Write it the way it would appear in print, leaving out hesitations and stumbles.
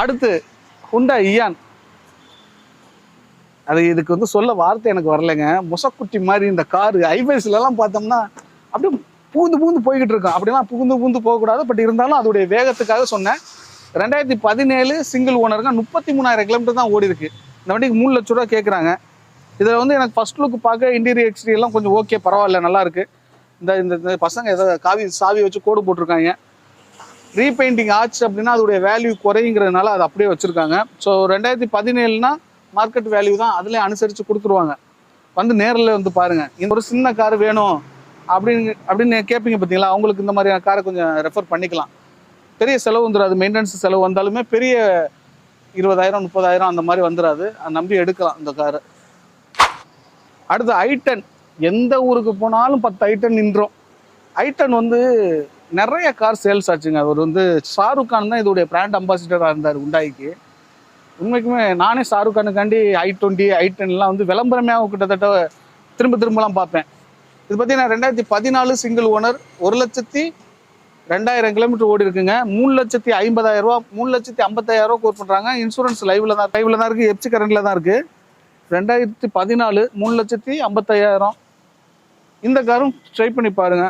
அடுத்து ஹுண்டா இயான். அது இதுக்கு வந்து சொல்ல வார்த்தை எனக்கு வரலைங்க. முசக்குட்டி மாதிரி இந்த காரு ஹைவேஸ்லாம் பார்த்தோம்னா அப்படியே பூந்து பூந்து போய்கிட்டு இருக்கோம். அப்படிலாம் பூந்து பூந்து போகக்கூடாது. பட் இருந்தாலும் அதோடைய வேகத்துக்காக சொன்னேன். 2017 சிங்கிள் ஓனருங்க, 33,000 கிலோமீட்டர் தான் ஓடி இருக்கு. இந்த வண்டிக்கு 3 லட்ச ரூபா கேட்குறாங்க. இதில் வந்து எனக்கு ஃபர்ஸ்ட் லுக் பார்க்க இன்டீரியர் எக்ஸ்டீரியர் எல்லாம் கொஞ்சம் ஓகே, பரவாயில்ல, நல்லா இருக்கு. இந்த பசங்க ஏதாவது சாவி வச்சு கோடு போட்டிருக்காங்க. ரீபெயிண்டிங் ஆச்சு அப்படின்னா அதோடைய வேல்யூ குறைங்கிறதுனால அதை அப்படியே வச்சிருக்காங்க. ஸோ 2017னா மார்க்கெட் வேல்யூ தான், அதுலேயே அனுசரித்து கொடுத்துருவாங்க. வந்து நேரில் வந்து பாருங்க. இந்த ஒரு சின்ன கார் வேணும் அப்படின்னு கேட்பீங்க பார்த்தீங்களா, அவங்களுக்கு இந்த மாதிரியான காரை கொஞ்சம் ரெஃபர் பண்ணிக்கலாம். பெரிய செலவு வந்துடாது. மெயின்டெனன்ஸ் செலவு வந்தாலுமே பெரிய 20,000 30,000 அந்த மாதிரி வந்துடாது. அதை நம்பி எடுக்கலாம் இந்த காரு. அடுத்து i10. எந்த ஊருக்கு போனாலும் 10 i10 நின்றோம். i10 வந்து நிறைய கார் சேல்ஸ் ஆச்சுங்க. அவர் வந்து ஷாருக் கான் தான் இதோடைய பிராண்ட் அம்பாசிடராக இருந்தார் ஹுண்டாய்க்கு. உண்மைக்குமே நானே ஷாருக் கானுக்காண்டி i20 i10 வந்து விளம்பரமே கிட்டத்தட்ட திரும்பலாம் பார்ப்பேன். இது பார்த்தீங்கன்னா 2014 சிங்கிள் ஓனர், 1,02,000 கிலோமீட்டர் ஓடி இருக்குங்க. 3,50,000 ரூபா, 3,50,000 ரூபா கோட் பண்ணுறாங்க. இன்சூரன்ஸ் லைவ்ல தான் இருக்குது, எப்சி கரண்ட்ல தான் இருக்குது. 2014 3,50,000. இந்த காரும் ட்ரை பண்ணி பாருங்க.